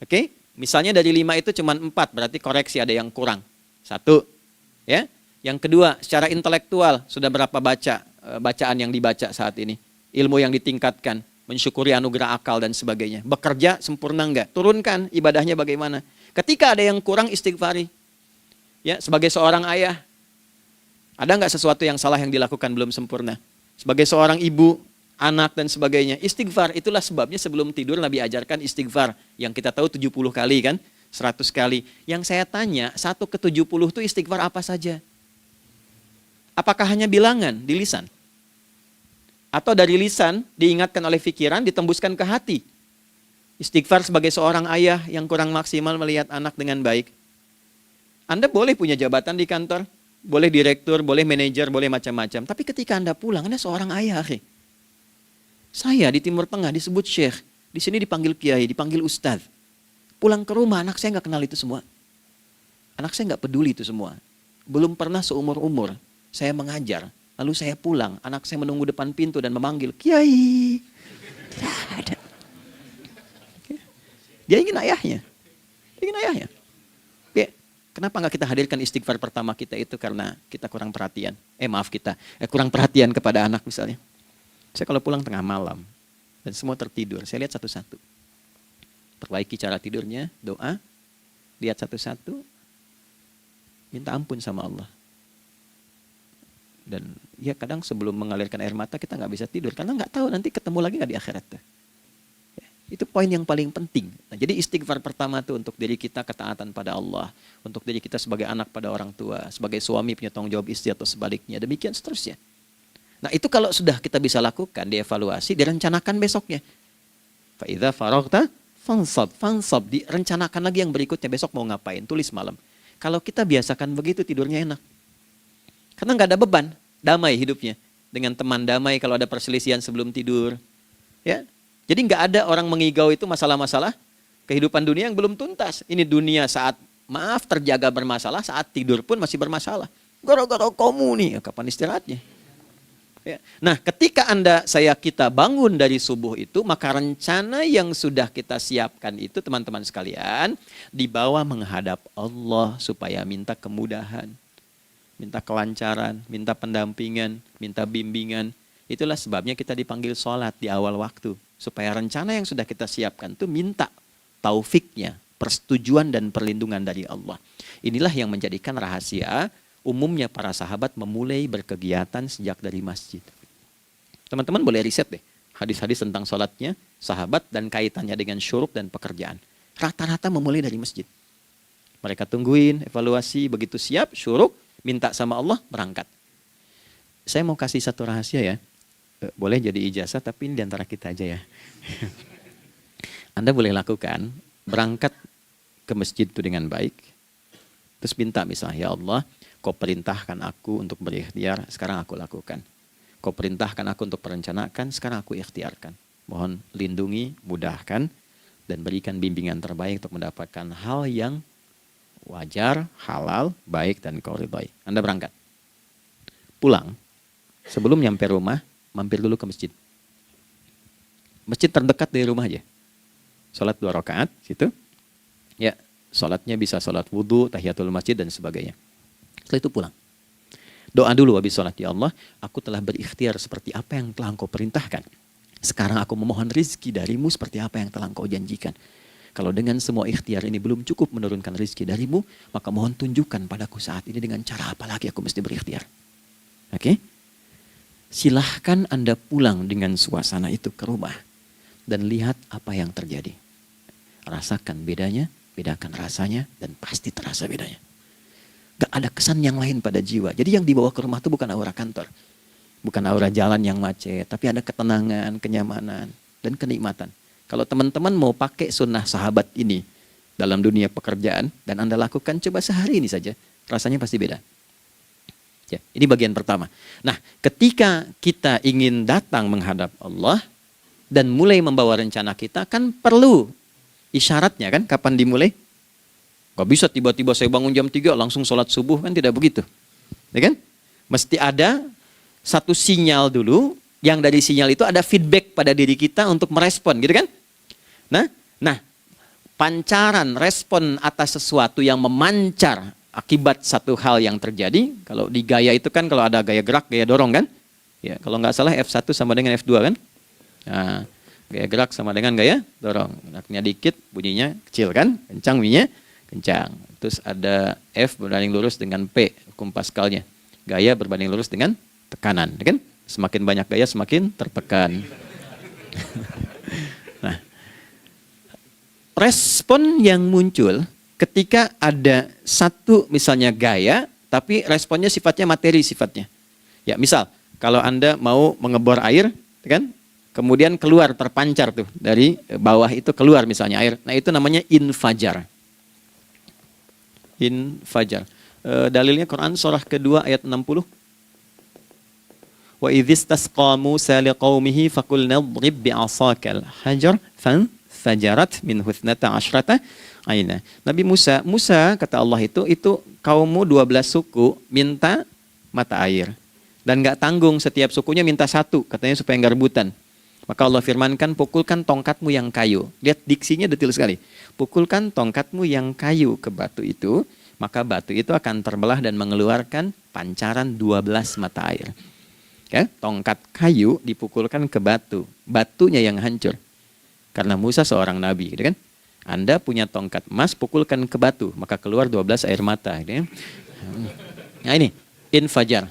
Oke? Misalnya dari 5 itu cuma 4, berarti koreksi ada yang kurang. 1. Ya. Yang kedua, secara intelektual sudah berapa bacaan yang dibaca saat ini? Ilmu yang ditingkatkan, mensyukuri anugerah akal dan sebagainya. Bekerja sempurna enggak? Turunkan ibadahnya bagaimana? Ketika ada yang kurang, istighfari. Ya, sebagai seorang ayah, ada nggak sesuatu yang salah yang dilakukan belum sempurna? Sebagai seorang ibu, anak dan sebagainya, istighfar. Itulah sebabnya sebelum tidur Nabi ajarkan istighfar. Yang kita tahu 70 kali kan, 100 kali. Yang saya tanya, 1 ke 70 itu istighfar apa saja? Apakah hanya bilangan di lisan? Atau dari lisan diingatkan oleh pikiran, ditembuskan ke hati? Istighfar sebagai seorang ayah yang kurang maksimal melihat anak dengan baik. Anda boleh punya jabatan di kantor, boleh direktur, boleh manajer, boleh macam-macam. Tapi ketika Anda pulang, Anda seorang ayah. Saya di Timur Tengah disebut syekh, di sini dipanggil kiai, dipanggil ustadz. Pulang ke rumah, anak saya nggak kenal itu semua. Anak saya nggak peduli itu semua. Belum pernah seumur-umur saya mengajar, lalu saya pulang, anak saya menunggu depan pintu dan memanggil, kiai. Ada. Dia ingin ayahnya. Kenapa nggak kita hadirkan istighfar pertama kita itu karena kita kurang perhatian. Kurang perhatian kepada anak misalnya. Saya kalau pulang tengah malam dan semua tertidur, saya lihat satu-satu. Perbaiki cara tidurnya, doa, lihat satu-satu, minta ampun sama Allah. Dan ya kadang sebelum mengalirkan air mata kita nggak bisa tidur karena nggak tahu nanti ketemu lagi nggak di akhirat. Itu poin yang paling penting. Nah, jadi istighfar pertama itu untuk diri kita ketaatan pada Allah. Untuk diri kita sebagai anak pada orang tua. Sebagai suami punya tanggung jawab istri atau sebaliknya. Demikian seterusnya. Nah itu kalau sudah kita bisa lakukan, dievaluasi, direncanakan besoknya. Fa'idha faraghta fansab. Direncanakan lagi yang berikutnya, besok mau ngapain, tulis malam. Kalau kita biasakan begitu tidurnya enak. Karena nggak ada beban, damai hidupnya. Dengan teman damai kalau ada perselisihan sebelum tidur. Ya. Jadi nggak ada orang mengigau itu masalah-masalah kehidupan dunia yang belum tuntas. Ini dunia saat terjaga bermasalah, saat tidur pun masih bermasalah. Gara-gara kamu nih, kapan istirahatnya? Ya. Nah, ketika kita bangun dari subuh itu, maka rencana yang sudah kita siapkan itu, teman-teman sekalian, dibawa menghadap Allah supaya minta kemudahan, minta kelancaran, minta pendampingan, minta bimbingan. Itulah sebabnya kita dipanggil sholat di awal waktu. Supaya rencana yang sudah kita siapkan itu minta taufiknya, persetujuan dan perlindungan dari Allah. Inilah yang menjadikan rahasia umumnya para sahabat memulai berkegiatan sejak dari masjid. Teman-teman boleh riset deh hadis-hadis tentang sholatnya sahabat dan kaitannya dengan syuruk dan pekerjaan. Rata-rata memulai dari masjid. Mereka tungguin, evaluasi, begitu siap, syuruk, minta sama Allah, berangkat. Saya mau kasih satu rahasia ya. Boleh jadi ijazah tapi ini diantara kita aja ya. Anda boleh lakukan, berangkat ke masjid itu dengan baik. Terus minta misalnya, ya Allah, kau perintahkan aku untuk berikhtiar, sekarang aku lakukan. Kau perintahkan aku untuk merencanakan, sekarang aku ikhtiarkan. Mohon lindungi, mudahkan, dan berikan bimbingan terbaik untuk mendapatkan hal yang wajar, halal, baik, dan kau ridhai. Anda berangkat. Pulang. Sebelum nyampe rumah, mampir dulu ke masjid. Masjid terdekat dari rumah aja. Sholat 2 rakaat, situ. Ya, sholatnya bisa sholat wudhu, tahiyatul masjid, dan sebagainya. Setelah itu pulang. Doa dulu habis sholat. Ya Allah, aku telah berikhtiar seperti apa yang telah Engkau perintahkan. Sekarang aku memohon rizki darimu seperti apa yang telah Engkau janjikan. Kalau dengan semua ikhtiar ini belum cukup menurunkan rizki darimu, maka mohon tunjukkan padaku saat ini dengan cara apa lagi aku mesti berikhtiar. Oke? Silahkan Anda pulang dengan suasana itu ke rumah. Dan lihat apa yang terjadi. Rasakan bedanya, bedakan rasanya, dan pasti terasa bedanya. Gak ada kesan yang lain pada jiwa. Jadi yang dibawa ke rumah itu bukan aura kantor. Bukan aura jalan yang macet. Tapi ada ketenangan, kenyamanan, dan kenikmatan. Kalau teman-teman mau pakai sunnah sahabat ini dalam dunia pekerjaan, dan Anda lakukan coba sehari ini saja, rasanya pasti beda. Ya, ini bagian pertama. Nah, ketika kita ingin datang menghadap Allah, dan mulai membawa rencana kita, kan perlu isyaratnya kan, kapan dimulai? Gak bisa tiba-tiba saya bangun jam 3 langsung sholat subuh, kan tidak begitu. Ya kan? Mesti ada satu sinyal dulu, yang dari sinyal itu ada feedback pada diri kita untuk merespon, gitu kan? Nah, pancaran respon atas sesuatu yang memancar akibat satu hal yang terjadi, kalau di gaya itu kan kalau ada gaya gerak, gaya dorong kan? Ya, kalau nggak salah F1 sama dengan F2 kan? Nah, gaya gerak sama dengan gaya dorong. Geraknya dikit, bunyinya kecil kan? Kencang bunyinya, kencang. Terus ada F berbanding lurus dengan P, hukum Pascalnya. Gaya berbanding lurus dengan tekanan, kan? Semakin banyak gaya, semakin tertekan. Nah, respon yang muncul ketika ada satu misalnya gaya, tapi responnya sifatnya materi sifatnya. Ya, misal kalau Anda mau mengebor air, kan? Kemudian keluar terpancar tuh dari bawah itu keluar misalnya air. Nah, itu namanya infajar. Infajar. Dalilnya Quran surah kedua ayat 60. Wa idzistasqa Musa liqaumihi faqulna idrib bi'asakal hajar fanfajarat min husnata asyrata aina. Nabi Musa kata Allah itu kaummu 12 suku minta mata air. Dan enggak tanggung, setiap sukunya minta satu, katanya supaya enggak rebutan. Maka Allah firmankan, pukulkan tongkatmu yang kayu. Lihat diksinya detil sekali. Pukulkan tongkatmu yang kayu ke batu itu, maka batu itu akan terbelah dan mengeluarkan pancaran 12 mata air. Ya, tongkat kayu dipukulkan ke batu, batunya yang hancur. Karena Musa seorang nabi, gitu kan? Anda punya tongkat emas, pukulkan ke batu, maka keluar 12 air mata. Gitu kan? Nah ini, infajar.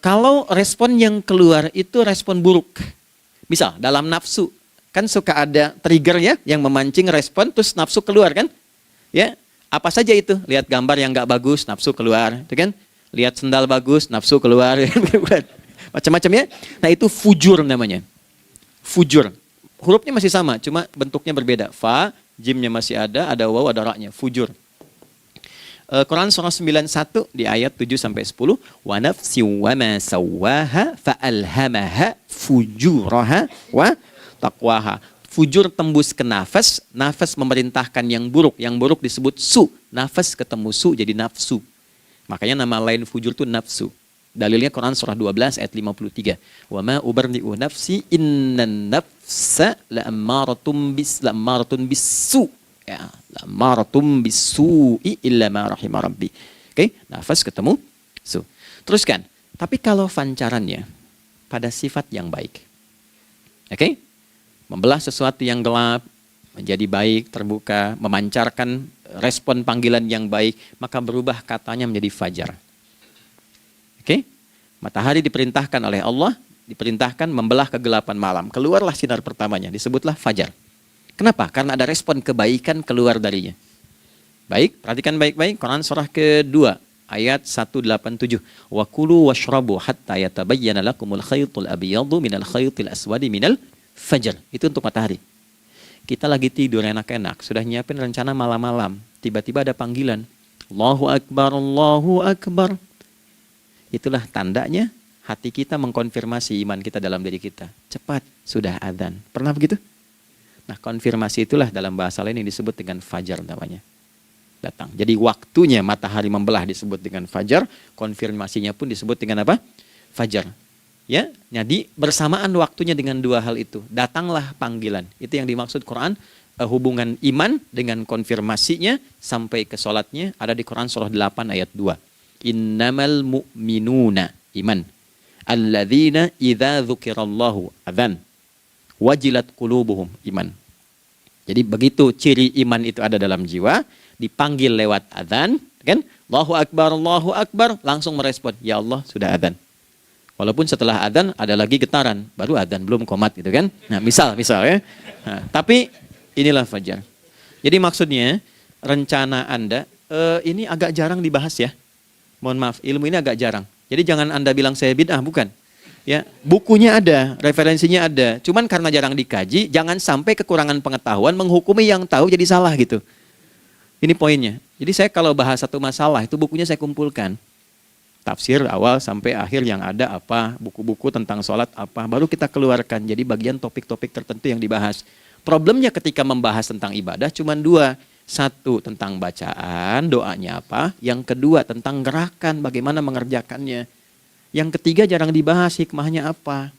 Kalau respon yang keluar itu respon buruk. Misal dalam nafsu, kan suka ada triggernya yang memancing respon, terus nafsu keluar kan? Ya, apa saja itu? Lihat gambar yang nggak bagus, nafsu keluar, itu kan? Lihat sendal bagus, nafsu keluar, macam-macam ya. Nah itu fujur namanya, fujur. Hurufnya masih sama, cuma bentuknya berbeda. Fa, jimnya masih ada waw, ada ra-nya, fujur. Quran surah 91 di ayat 7-10. Wa nafsi wa ma sawwaha fa'alhamaha fujuraha wa taqwaha. Fujur tembus ke nafas, nafas memerintahkan yang buruk disebut su. Nafas ketemu su jadi nafsu. Makanya nama lain fujur itu nafsu. Dalilnya Quran surah 12 ayat 53. Wa ma ubarni'u nafsi innan nafsa la'ammaratun bisu. Ya, la'ammaratun bisu'i illa ma rahima rabbi. Oke, nafas ketemu su. Teruskan. Tapi kalau pancarannya pada sifat yang baik. Oke? Membelah sesuatu yang gelap menjadi baik, terbuka, memancarkan respon panggilan yang baik, maka berubah katanya menjadi fajar. Oke? Matahari diperintahkan oleh Allah, diperintahkan membelah kegelapan malam. Keluarlah sinar pertamanya, disebutlah fajar. Kenapa? Karena ada respon kebaikan keluar darinya. Baik, perhatikan baik-baik. Quran surah kedua, ayat 187. Wa kulu washrabu hatta yatabayyana lakumul khaytul abyadu minal khaytil aswadi minal fajar. Itu untuk matahari. Kita lagi tidur enak-enak, sudah nyiapin rencana malam-malam. Tiba-tiba ada panggilan. Allahu Akbar, Allahu Akbar. Itulah tandanya hati kita mengkonfirmasi iman kita dalam diri kita. Cepat, sudah adzan. Pernah begitu? Nah, konfirmasi itulah dalam bahasa lain yang disebut dengan fajar namanya. Datang. Jadi waktunya matahari membelah disebut dengan fajar, konfirmasinya pun disebut dengan apa? fajar. Ya, jadi bersamaan waktunya dengan dua hal itu. Datanglah panggilan. Itu yang dimaksud Quran, hubungan iman dengan konfirmasinya sampai ke sholatnya ada di Quran surah 8 ayat 2. Innamal mu'minuna iman. Alladzina idza dzukirallahu adzan. Wajilat qulubuhum iman. Jadi begitu ciri iman itu ada dalam jiwa, dipanggil lewat adzan, kan? Allahu Akbar, langsung merespon, ya Allah sudah adzan. Walaupun setelah adzan ada lagi getaran, baru adzan belum qomat gitu kan. Nah, misal ya. Nah, tapi inilah fajar. Jadi maksudnya rencana Anda ini agak jarang dibahas ya. Mohon maaf, ilmu ini agak jarang. Jadi jangan Anda bilang saya bid'ah, bukan. Ya, bukunya ada, referensinya ada. Cuman karena jarang dikaji, jangan sampai kekurangan pengetahuan menghukumi yang tahu jadi salah gitu. Ini poinnya. Jadi saya kalau bahas satu masalah itu bukunya saya kumpulkan. Tafsir awal sampai akhir yang ada apa, buku-buku tentang sholat apa, baru kita keluarkan. Jadi bagian topik-topik tertentu yang dibahas. Problemnya ketika membahas tentang ibadah cuma dua. Satu tentang bacaan, doanya apa. Yang kedua tentang gerakan, bagaimana mengerjakannya. Yang ketiga jarang dibahas, hikmahnya apa.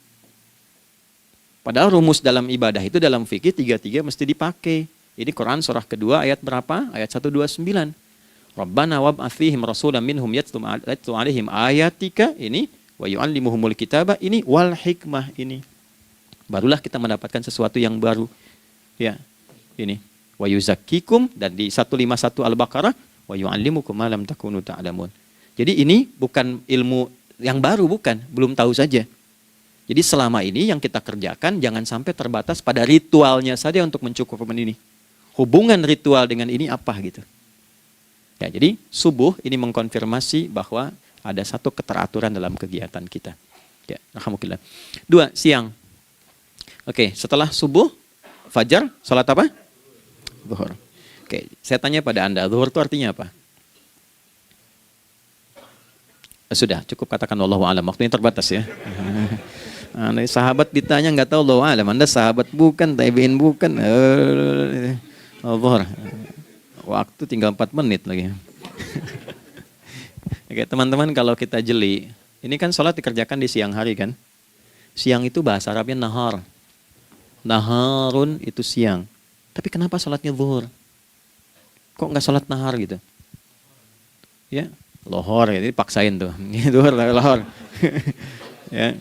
Padahal rumus dalam ibadah itu dalam fikih tiga-tiga mesti dipakai. Ini Quran surah kedua ayat berapa? Ayat 129. Rabbana wab'ats fihim rasulan minhum yatlu 'alaihim ayatika ini wa yu'allimuhumul kitaba ini wal hikmah ini. Barulah kita mendapatkan sesuatu yang baru. Ya. Ini wa yuzakkikum dan di 151 Al-Baqarah wa yu'allimukum ma lam takunu ta'lamun. Jadi ini bukan ilmu yang baru, bukan, belum tahu saja. Jadi selama ini yang kita kerjakan jangan sampai terbatas pada ritualnya saja untuk mencukupkan ini. Hubungan ritual dengan ini apa gitu. Ya, jadi subuh ini mengkonfirmasi bahwa ada satu keteraturan dalam kegiatan kita. Ya, alhamdulillah. 2, siang. Oke, setelah subuh, fajar, salat apa? Zuhur. Oke, saya tanya pada Anda, zuhur itu artinya apa? Sudah, cukup katakan wallahu a'lam. Waktunya terbatas ya. Nah, sahabat ditanya nggak tahu wallahu a'lam. Anda sahabat bukan, tabi'in bukan. Zuhur. Waktu tinggal 4 menit lagi. Oke, teman-teman kalau kita jeli, ini kan sholat dikerjakan di siang hari kan? Siang itu bahasa Arabnya nahar. Naharun itu siang. Tapi kenapa sholatnya zuhur? Kok nggak sholat nahar gitu? Ya, lohor ya, jadi paksain tuh. Zuhur, lohor. Ya.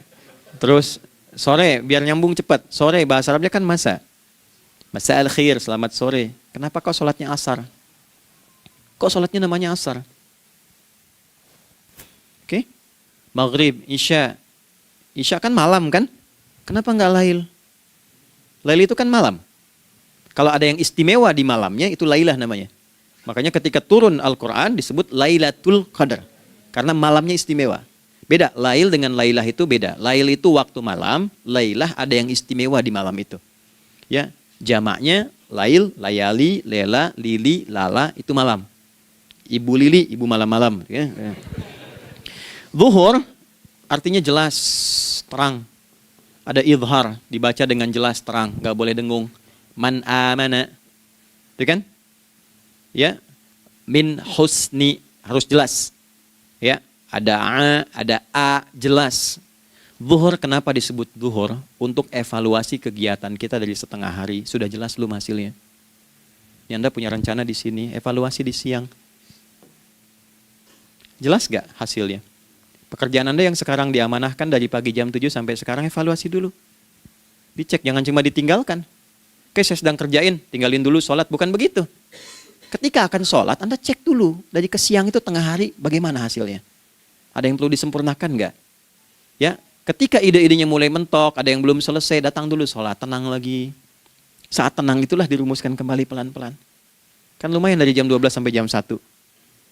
Terus sore, biar nyambung cepat. Sore bahasa Arabnya kan masa. Masa al-khir, selamat sore. Kenapa kok sholatnya asar? Kok sholatnya namanya asar? Oke. Maghrib, isya. Isya kan malam kan? Kenapa nggak lail? Lail itu kan malam. Kalau ada yang istimewa di malamnya, itu lailah namanya. Makanya ketika turun Al-Quran disebut Lailatul Qadar. Karena malamnya istimewa. Beda, lail dengan lailah itu beda. Lail itu waktu malam, lailah ada yang istimewa di malam itu. Ya. Jamaknya lail, layali, lela, lili, lala, itu malam. Ibu lili, ibu malam-malam. Ya. Zuhur artinya jelas, terang. Ada idhar, dibaca dengan jelas, terang. Gak boleh dengung. Man amana. Itu kan? Ya. Min husni, harus jelas. Ya. Ada a, jelas. Zuhur kenapa disebut zuhur? Untuk evaluasi kegiatan kita dari setengah hari. Sudah jelas belum hasilnya? Ini Anda punya rencana di sini, evaluasi di siang. Jelas gak hasilnya? Pekerjaan Anda yang sekarang diamanahkan dari pagi jam 7 sampai sekarang, evaluasi dulu. Dicek, jangan cuma ditinggalkan. Oke, saya sedang kerjain, tinggalin dulu sholat. Bukan begitu. Ketika akan sholat, Anda cek dulu. Dari ke siang itu tengah hari, bagaimana hasilnya? Ada yang perlu disempurnakan gak? Ya. Ketika ide-idenya mulai mentok, ada yang belum selesai, datang dulu sholat, tenang lagi. Saat tenang itulah dirumuskan kembali pelan-pelan. Kan lumayan dari jam 12 sampai jam 1.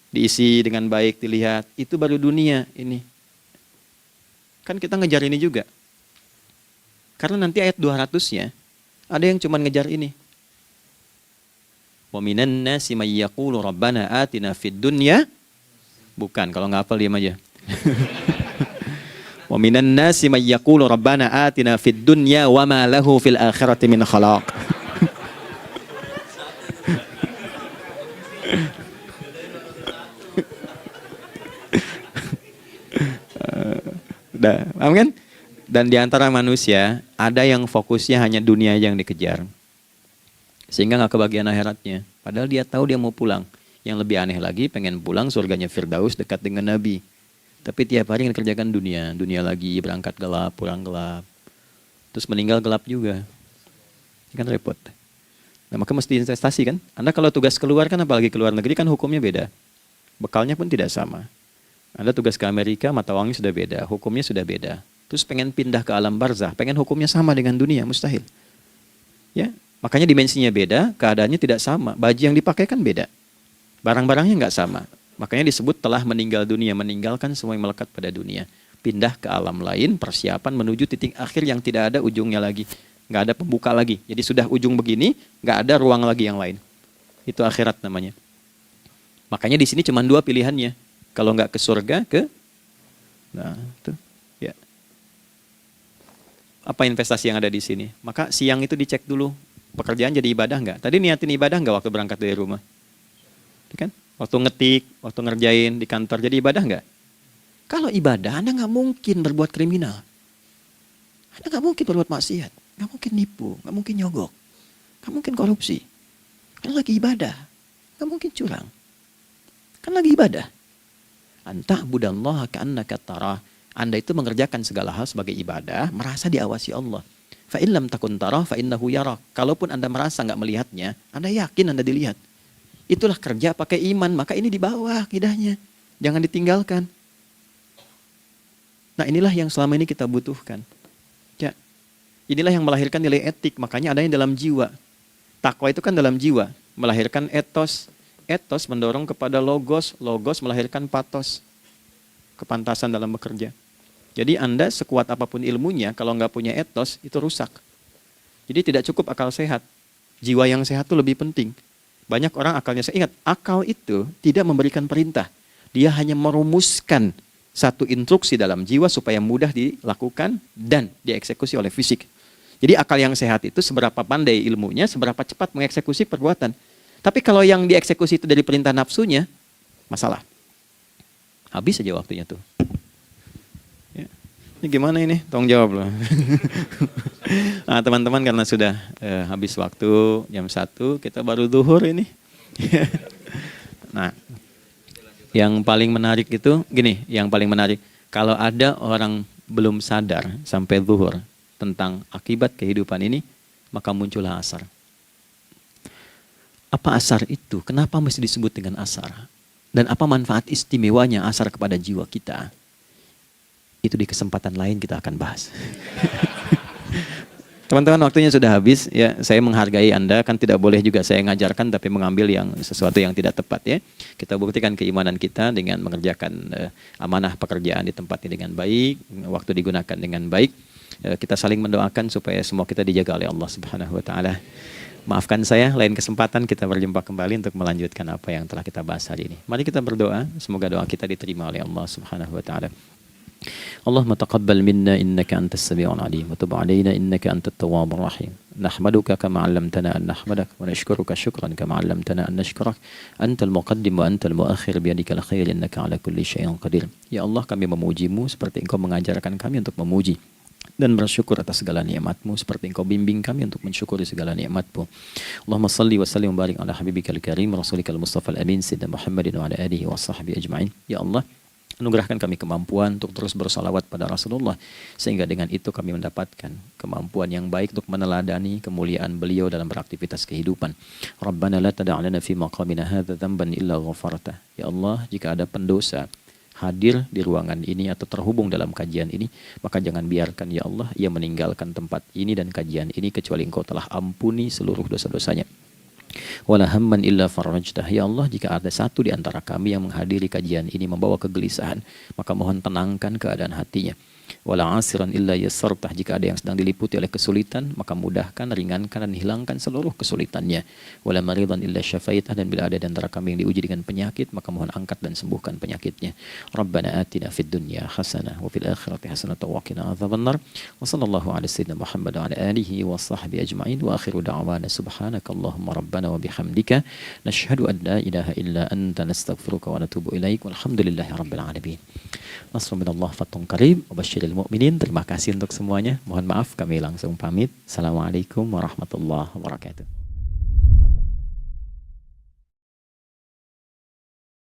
Diisi dengan baik, dilihat. Itu baru dunia ini. Kan kita ngejar ini juga. Karena nanti ayat 200-nya, ada yang cuma ngejar ini. Wa minan nasi may yaqulu rabbana atina fid dunya. Bukan, kalau nggak hafal diam aja. Wa minan nasi may yaqulu rabbana atina fid dunya wa ma lahu fil akhirati min khalaq. Nah, paham kan? Dan di antara manusia ada yang fokusnya hanya dunia yang dikejar, sehingga nggak kebagian akhiratnya. Padahal dia tahu dia mau pulang. Yang lebih aneh lagi, pengen pulang surganya Firdaus dekat dengan Nabi. Tapi tiap hari kerjakan dunia, dunia lagi, berangkat gelap, pulang gelap, terus meninggal gelap juga. Ini kan repot. Nah, maka mesti investasi kan. Anda kalau tugas keluar kan, apalagi keluar negeri kan hukumnya beda. Bekalnya pun tidak sama. Anda tugas ke Amerika, mata uangnya sudah beda, hukumnya sudah beda. Terus pengen pindah ke alam barzah, pengen hukumnya sama dengan dunia, mustahil. Ya, makanya dimensinya beda, keadaannya tidak sama. Baju yang dipakai kan beda. Barang-barangnya nggak sama. Makanya disebut telah meninggal dunia, meninggalkan semua yang melekat pada dunia. Pindah ke alam lain, persiapan menuju titik akhir yang tidak ada ujungnya lagi. Nggak ada pembuka lagi. Jadi sudah ujung begini, nggak ada ruang lagi yang lain. Itu akhirat namanya. Makanya di sini cuma dua pilihannya. Kalau nggak ke surga, nah itu. Ya. Apa investasi yang ada di sini? Maka siang itu dicek dulu. Pekerjaan jadi ibadah nggak? Tadi niatin ibadah nggak waktu berangkat dari rumah? Kan? Waktu ngetik, waktu ngerjain di kantor, jadi ibadah nggak? Kalau ibadah, Anda nggak mungkin berbuat kriminal. Anda nggak mungkin berbuat maksiat. Nggak mungkin nipu, nggak mungkin nyogok. Nggak mungkin korupsi. Kan lagi ibadah. Nggak mungkin curang. Kan lagi ibadah. Anta budallaha ka'annaka tarah. Anda itu mengerjakan segala hal sebagai ibadah, merasa diawasi Allah. Fa in lam takun tarah fa innahu yarak. Kalaupun Anda merasa nggak melihatnya, Anda yakin Anda dilihat. Itulah kerja pakai iman, maka ini di bawah akidahnya. Jangan ditinggalkan. Nah, inilah yang selama ini kita butuhkan. Ya. Inilah yang melahirkan nilai etik, makanya adanya dalam jiwa. Takwa itu kan dalam jiwa, melahirkan etos. Etos mendorong kepada logos, logos melahirkan patos. Kepantasan dalam bekerja. Jadi Anda sekuat apapun ilmunya, kalau nggak punya etos, itu rusak. Jadi tidak cukup akal sehat. Jiwa yang sehat itu lebih penting. Banyak orang akalnya, saya ingat, akal itu tidak memberikan perintah. Dia hanya merumuskan satu instruksi dalam jiwa supaya mudah dilakukan dan dieksekusi oleh fisik. Jadi akal yang sehat itu seberapa pandai ilmunya, seberapa cepat mengeksekusi perbuatan. Tapi kalau yang dieksekusi itu dari perintah nafsunya, masalah. Habis saja waktunya tuh. Ya. Ini gimana ini? Tolong jawab loh. Nah, teman-teman karena sudah habis waktu jam 1, kita baru zuhur ini. Nah, yang paling menarik itu gini, yang paling menarik kalau ada orang belum sadar sampai zuhur tentang akibat kehidupan ini, maka muncullah asar. Apa asar itu? Kenapa mesti disebut dengan asar? Dan apa manfaat istimewanya asar kepada jiwa kita? Itu di kesempatan lain kita akan bahas. Teman-teman, waktunya sudah habis ya. Saya menghargai Anda, kan tidak boleh juga saya ngajarkan tapi mengambil yang sesuatu yang tidak tepat ya. Kita buktikan keimanan kita dengan mengerjakan amanah pekerjaan di tempat ini dengan baik, waktu digunakan dengan baik. Kita saling mendoakan supaya semua kita dijaga oleh Allah Subhanahu wa taala. Maafkan saya, lain kesempatan kita berjumpa kembali untuk melanjutkan apa yang telah kita bahas hari ini. Mari kita berdoa, semoga doa kita diterima oleh Allah Subhanahu wa taala. اللهم تقبل منا إنك أنت السميع العليم وتب علينا إنك أنت التواب الرحيم نحمدك كما علمتنا أن نحمدك ونشكرك شكرا كما علمتنا أن نشكرك أنت المقدم وأنت المؤخر بيدك الخير إنك على كل شيء قدير. Ya Allah, kami memujimu seperti Engkau mengajarkan kami untuk memuji dan bersyukur atas segala nikmat-Mu seperti Engkau bimbing kami untuk mensyukuri segala nikmat-Mu. Allahumma salli wa sallim wa barik ala habibikal karim rasulikal mustafa al-amin sayyidina Muhammadin wa ala alihi wa sahbihi ajma'in. Ya Allah, anugerahkan kami kemampuan untuk terus bersalawat pada Rasulullah, sehingga dengan itu kami mendapatkan kemampuan yang baik untuk meneladani kemuliaan beliau dalam beraktivitas kehidupan. Rabbana la tada' lana fi maqamina hadza dhanban illa ghafartah. Ya Allah, jika ada pendosa hadir di ruangan ini atau terhubung dalam kajian ini, maka jangan biarkan ya Allah ia meninggalkan tempat ini dan kajian ini kecuali Engkau telah ampuni seluruh dosa-dosanya. Wala hamman illa farajtah. Ya Allah, jika ada satu di antara kami yang menghadiri kajian ini membawa kegelisahan, maka mohon tenangkan keadaan hatinya. Wala asiran illa yassartah. Jika ada yang sedang diliputi oleh kesulitan, maka mudahkan, ringankan dan hilangkan seluruh kesulitannya. Wala maridan illa syafaitah. Dan bila ada di antara kami yang diuji dengan penyakit, maka mohon angkat dan sembuhkan penyakitnya. Rabbana atina fid dunya hasanah wa fil akhirati hasanah wa qina adzabannar. Wa sallallahu ala sayyidina Muhammad wa ala alihi wa sahbihi ajma'in. Wa akhiru da'wana subhanakallahumma rabbana wa bihamdika nashhadu an la ilaha illa anta nastaghfiruka wa natubu ilaik. Walhamdulillahi rabbil alamin. Nasrun minallah, fathun qarib, wa basyir basyiril mu'minin. Terima kasih untuk semuanya. Mohon maaf kami langsung pamit. Assalamualaikum warahmatullahi wabarakatuh.